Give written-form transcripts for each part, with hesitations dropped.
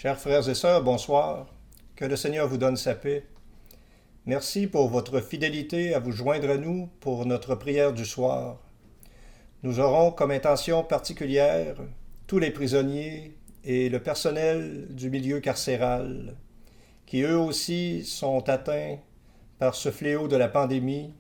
Chers frères et sœurs, bonsoir. Que le Seigneur vous donne sa paix. Merci pour votre fidélité à vous joindre à nous pour notre prière du soir. Nous aurons comme intention particulière tous les prisonniers et le personnel du milieu carcéral, qui eux aussi sont atteints par ce fléau de la pandémie.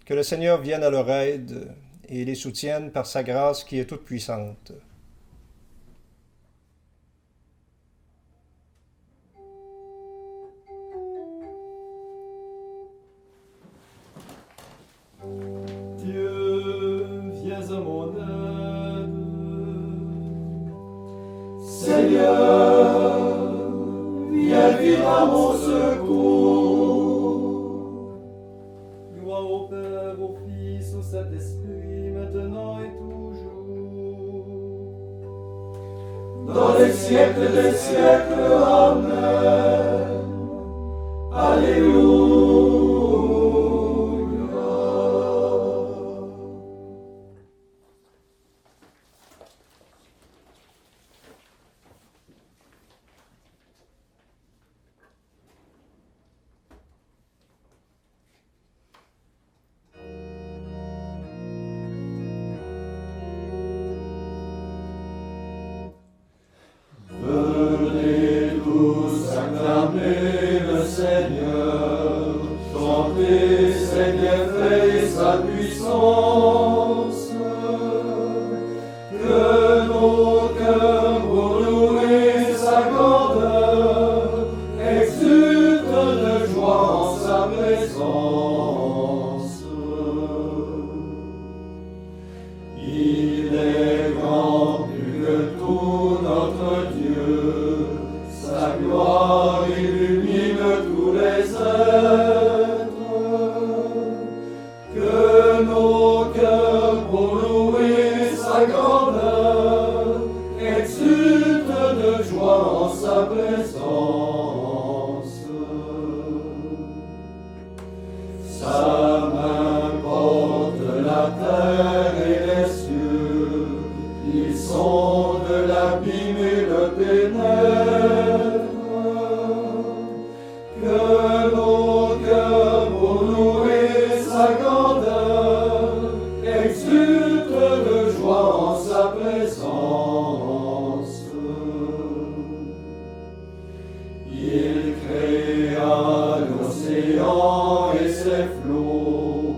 Que le Seigneur vienne à leur aide et les soutienne par sa grâce qui est toute puissante. Dieu, viens à mon aide. Seigneur, viens vite à mon secours. Gloire au Père, au Fils, au Saint-Esprit, maintenant et toujours. Dans les siècles des siècles, Amen. Alléluia. Venez tous acclamer le Seigneur, chanter ses bienfaits et sa puissance. Que nos cœurs pour louer sa grandeur exultent de joie en sa présence. Il est grand plus que tout notre Dieu, sa gloire illumine tous les êtres. Que nos cœurs pour louer sa grandeur exultent de joie en sa présence. Sa main porte la terre et les cieux, ils sont de l'abîme et le pénètrent. Que nos cœurs pour louer sa grandeur exultent de joie en sa présence. Il créa l'océan et ses flots,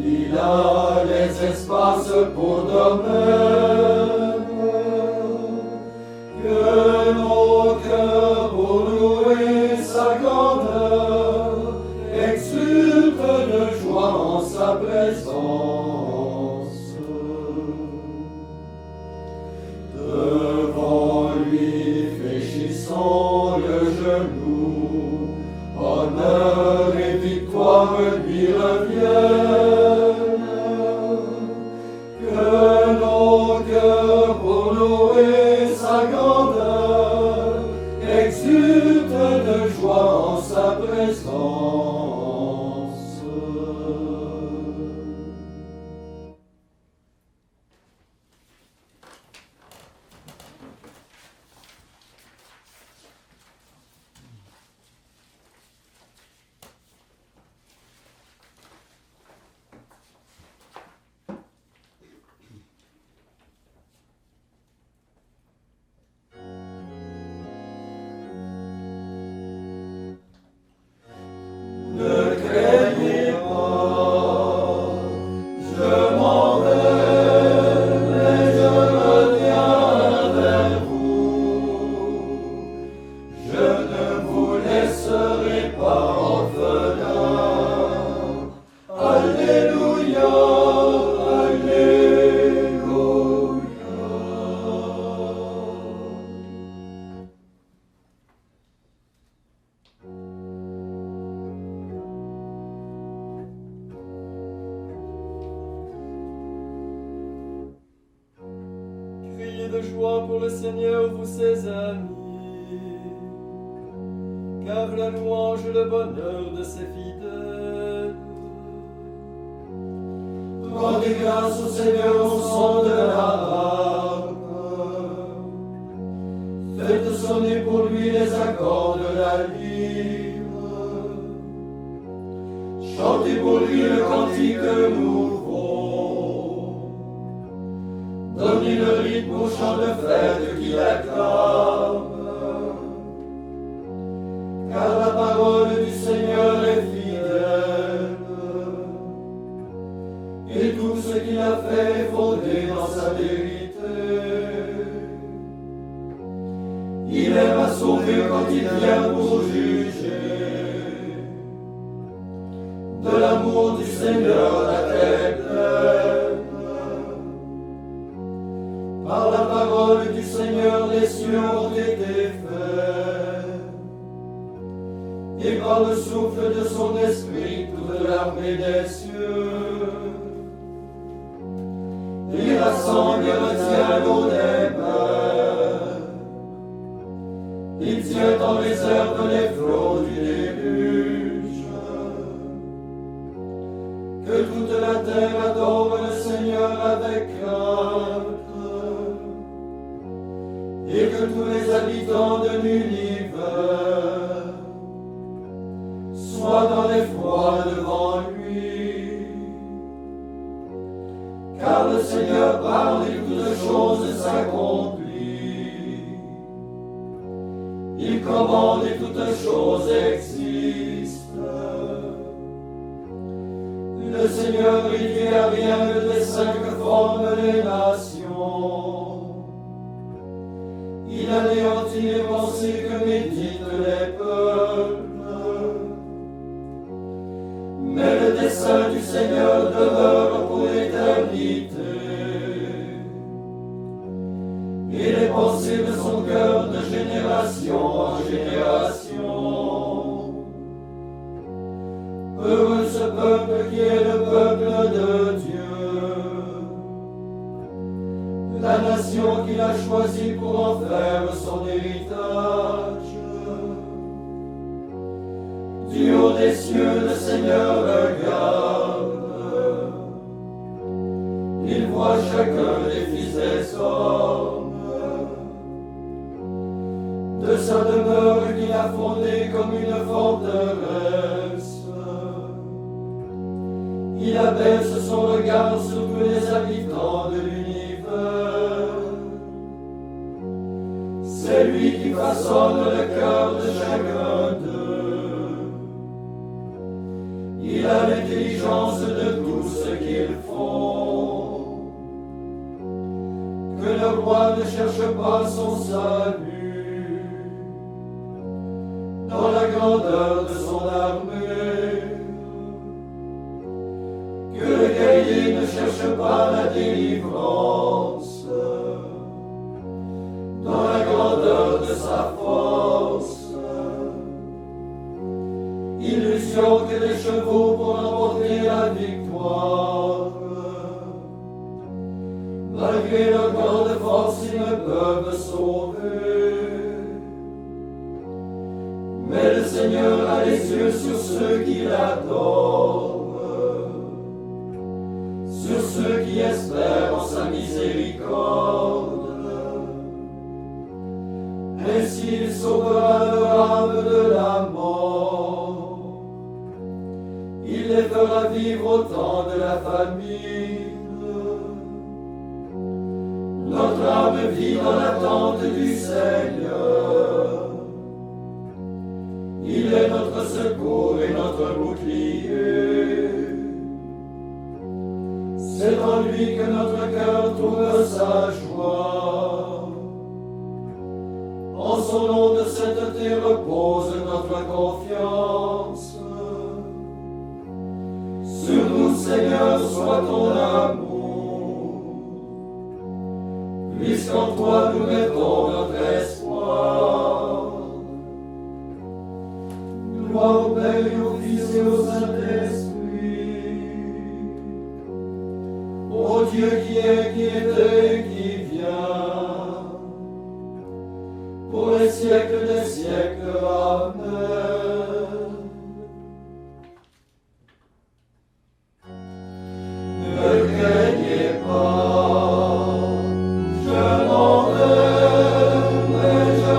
il a les espaces pour domaine. Que nos cœurs pour louer sa grandeur exultent de joie en sa présence. Devant lui fléchissons le genou, honneur et victoire lui reviennent. Que nos cœurs pour louer sa grandeur exultent de joie en sa présence. Ne craignez pas, je m'en vais, mais je reviens vers vous. Je ne vous laisserai pas orphelins. Alléluia, Alléluia. Criez de joie pour le Seigneur, vous ses amis. Car la louange et le bonheur de ses fidèles. Rendez grâce au Seigneur au son de la harpe. Faites sonner pour lui les accords de la lyre. Chantez pour lui le cantique nouveau. Donnez le rythme au chant de fête qui acclame. Car la parole du Seigneur est fidèle. Et tout ce qu'il a fait est fondé dans sa vérité. Il aime à sauver quand il vient pour juger. De l'amour du Seigneur la terre est pleine. Par la parole du Seigneur les cieux ont été faits. Et par le souffle de son esprit toute l'armée des cieux. Il rassemble et retient l'eau des mers. Il tient dans les herbes les flots du déluge. Que toute la terre adore le Seigneur avec crainte. Et que tous les habitants de l'univers soient dans l'effroi devant lui. Car le Seigneur parle et toutes choses s'accomplissent. Il commande et toutes choses existent. Le Seigneur réduit à rien le dessein que forment les nations. Il anéantit les pensées que méditent les peuples. Mais le dessein du Seigneur demeure pour l'éternité. Et les pensées de son cœur de génération en génération. Heureux ce peuple qui est le peuple de Dieu, la nation qu'il a choisie pour en faire son héritage. Du haut des cieux, le Seigneur regarde. Il voit chacun des fils des hommes. De sa demeure qu'il a fondée comme une forteresse. Il abaisse son regard sur tous les habitants de l'univers. C'est lui qui façonne le cœur de chacun d'eux. Il a l'intelligence de tout ce qu'ils font. Que le roi ne cherche pas son salut dans la grandeur de son armée. Que le guerrier ne cherche pas la délivrance dans la grandeur de sa force. Illusion que les chevaux pour remporter la victoire. Malgré leur grande force, ils ne peuvent sauver. Mais le Seigneur a les yeux sur ceux qui l'adorent, sur ceux qui espèrent en sa miséricorde. Ainsi il sauvera leur âme de la mort. Il les fera vivre au temps de la famine. Notre âme vit dans l'attente du Seigneur. Il est notre secours et notre bouclier. C'est en lui que notre cœur trouve sa joie. En son nom de sainteté repose notre confiance. Sur nous, Seigneur, soit ton amour. Puisqu'en toi nous mettons notre espoir. Gloire au Père et au Fils et au Saint-Esprit. Ô Dieu qui est, qui était et qui vient, pour les siècles des siècles. Amen. Ne craignez pas, je m'en vais, mais je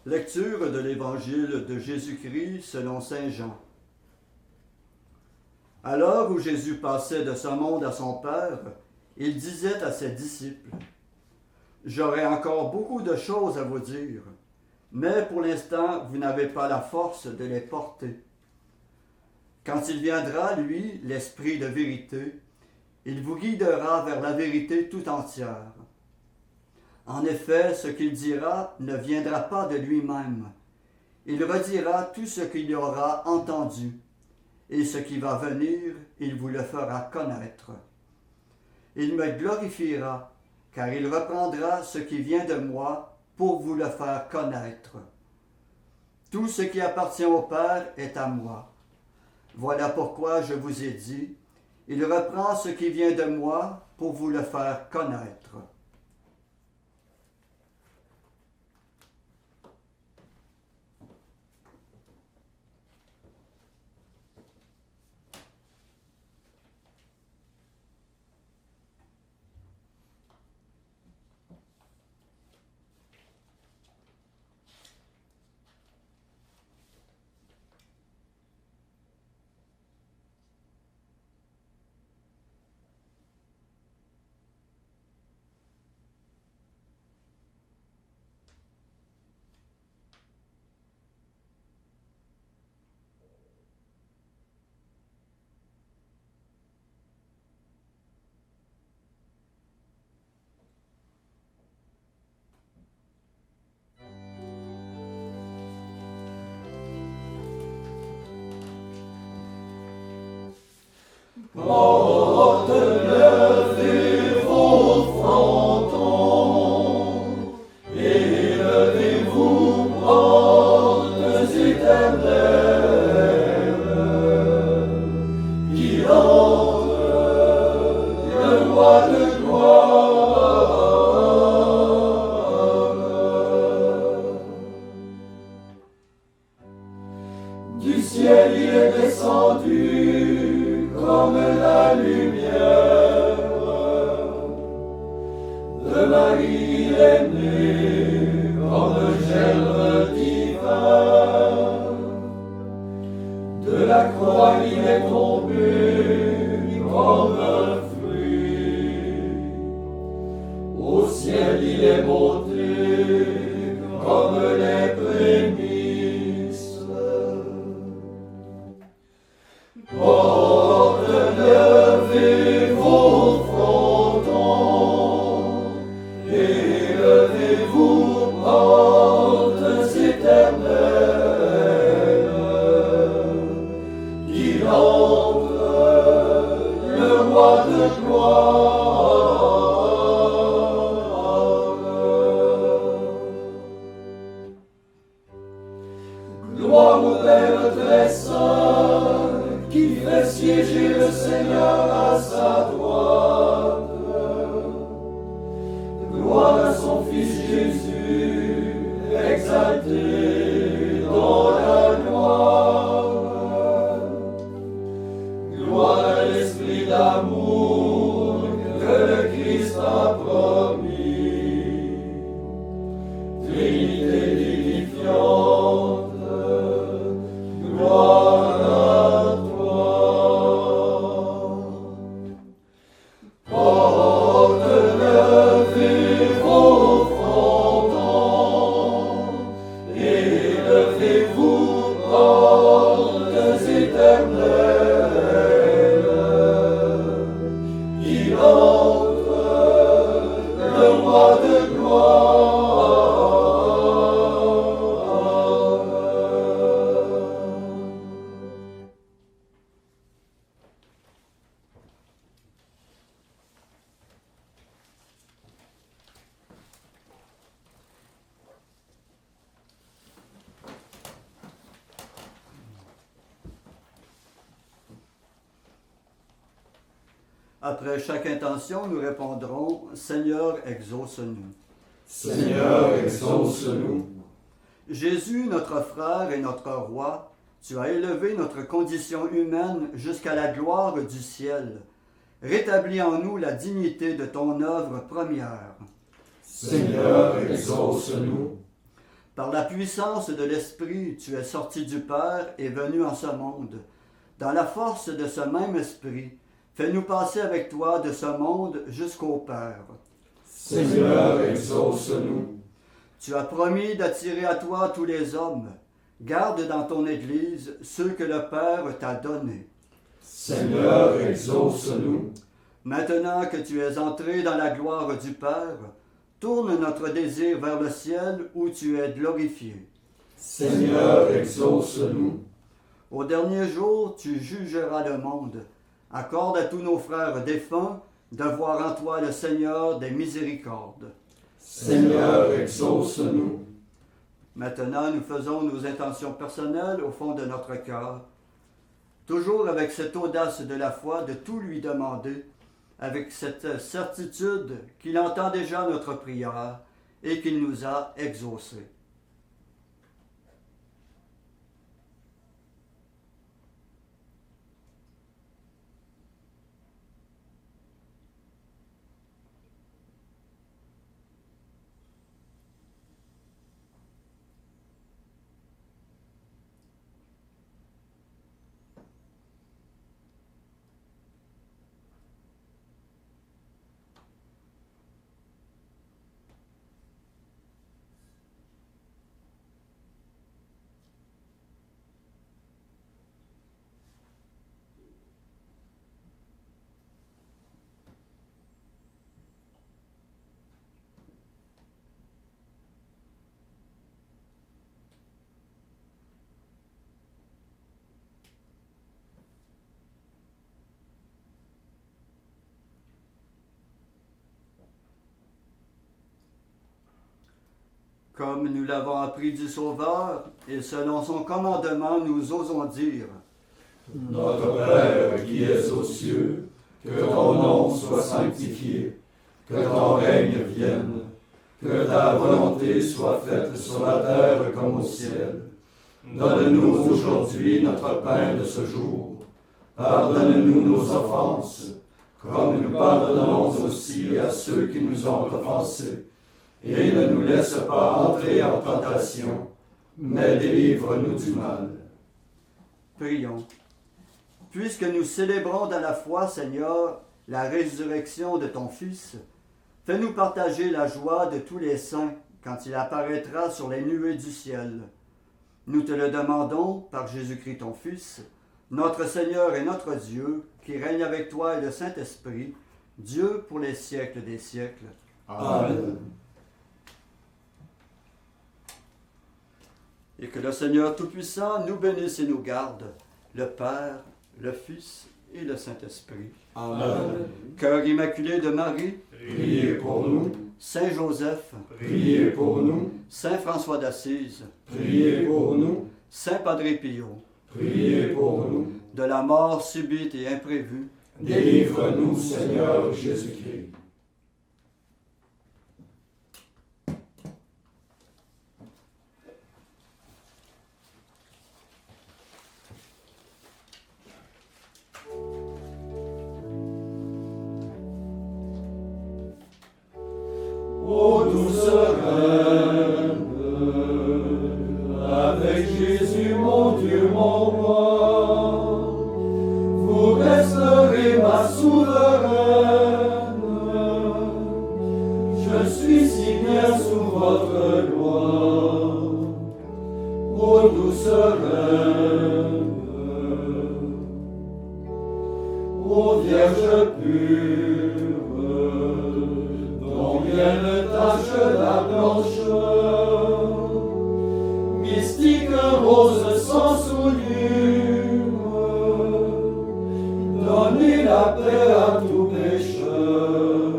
Lecture de l'Évangile de Jésus-Christ selon saint Jean. À l'heure où Jésus passait de ce monde à son Père, il disait à ses disciples, « J'aurai encore beaucoup de choses à vous dire, mais pour l'instant, vous n'avez pas la force de les porter. Quand il viendra, lui, l'Esprit de vérité, il vous guidera vers la vérité tout entière. En effet, ce qu'il dira ne viendra pas de lui-même. Il redira tout ce qu'il aura entendu, et ce qui va venir, il vous le fera connaître. Il me glorifiera, car il reprendra ce qui vient de moi pour vous le faire connaître. Tout ce qui appartient au Père est à moi. Voilà pourquoi je vous ai dit, il reprend ce qui vient de moi pour vous le faire connaître. » Levez vos frontons, élevez-vous, portes éternelles, qu'il entre le roi de gloire. Du ciel il est descendu comme la lumière, de Marie il est né comme le germe divin, de la croix il est tombé comme un fruit, au ciel il est monté comme les prémices. Levez vos frontons, élevez-vous, portes éternelles, qu'il entre le roi de gloire. Gloire au Père très saint, qui fait siéger le Seigneur à sa droite. Gloire à son Fils Jésus, exalté dans la gloire. Gloire à l'Esprit d'amour que le Christ a promis. Trinité vivifiante, gloire à Après chaque intention, nous répondrons « Seigneur, exauce-nous ». Seigneur, exauce-nous. Jésus, notre frère et notre roi, tu as élevé notre condition humaine jusqu'à la gloire du ciel. Rétablis en nous la dignité de ton œuvre première. Seigneur, exauce-nous. Par la puissance de l'Esprit, tu es sorti du Père et venu en ce monde. Dans la force de ce même Esprit, fais-nous passer avec toi de ce monde jusqu'au Père. Seigneur, exauce-nous. Tu as promis d'attirer à toi tous les hommes. Garde dans ton Église ceux que le Père t'a donnés. Seigneur, exauce-nous. Maintenant que tu es entré dans la gloire du Père, tourne notre désir vers le ciel où tu es glorifié. Seigneur, exauce-nous. Au dernier jour, tu jugeras le monde. Accorde à tous nos frères défunts de voir en toi le Seigneur des miséricordes. Seigneur, exauce-nous. Maintenant, nous faisons nos intentions personnelles au fond de notre cœur, toujours avec cette audace de la foi de tout lui demander, avec cette certitude qu'il entend déjà notre prière et qu'il nous a exaucés. Comme nous l'avons appris du Sauveur, et selon son commandement, nous osons dire: Notre Père qui es aux cieux, que ton nom soit sanctifié, que ton règne vienne, que ta volonté soit faite sur la terre comme au ciel. Donne-nous aujourd'hui notre pain de ce jour. Pardonne-nous nos offenses, comme nous pardonnons aussi à ceux qui nous ont offensés. Et ne nous laisse pas entrer en tentation, mais délivre-nous du mal. Prions. Puisque nous célébrons dans la foi, Seigneur, la résurrection de ton Fils, fais-nous partager la joie de tous les saints quand il apparaîtra sur les nuées du ciel. Nous te le demandons par Jésus-Christ ton Fils, notre Seigneur et notre Dieu, qui règne avec toi et le Saint-Esprit, Dieu pour les siècles des siècles. Amen. Et que le Seigneur Tout-Puissant nous bénisse et nous garde, le Père, le Fils et le Saint-Esprit. Amen. Cœur immaculé de Marie, Priez pour nous. Saint Joseph, Priez pour nous. Saint François d'Assise, Priez pour nous. Saint Padre Pio, Priez pour nous. de la mort subite et imprévue, Délivre-nous, Seigneur Jésus-Christ. Ô douce reine, avec Jésus mon Dieu, mon roi, vous resterez ma souveraine. Je suis si bien sous votre loi. Ô douce reine, ô Vierge pure, dont rien ne tache la blancheur, mystique rose sans souillure, donnez la paix à tout pécheur.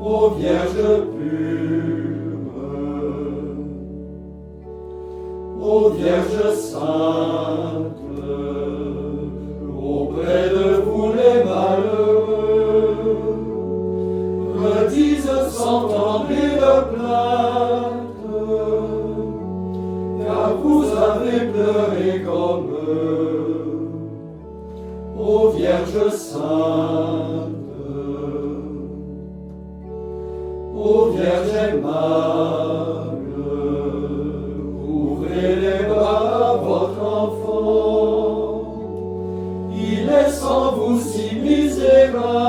Ô Vierge pure, ô Vierge sainte, auprès de vous les malheureux, redisent sans trembler de plainte, car vous avez pleuré comme eux. Ô Vierge sainte, ô Vierge aimable, enfants. Il est sans vous si misérable.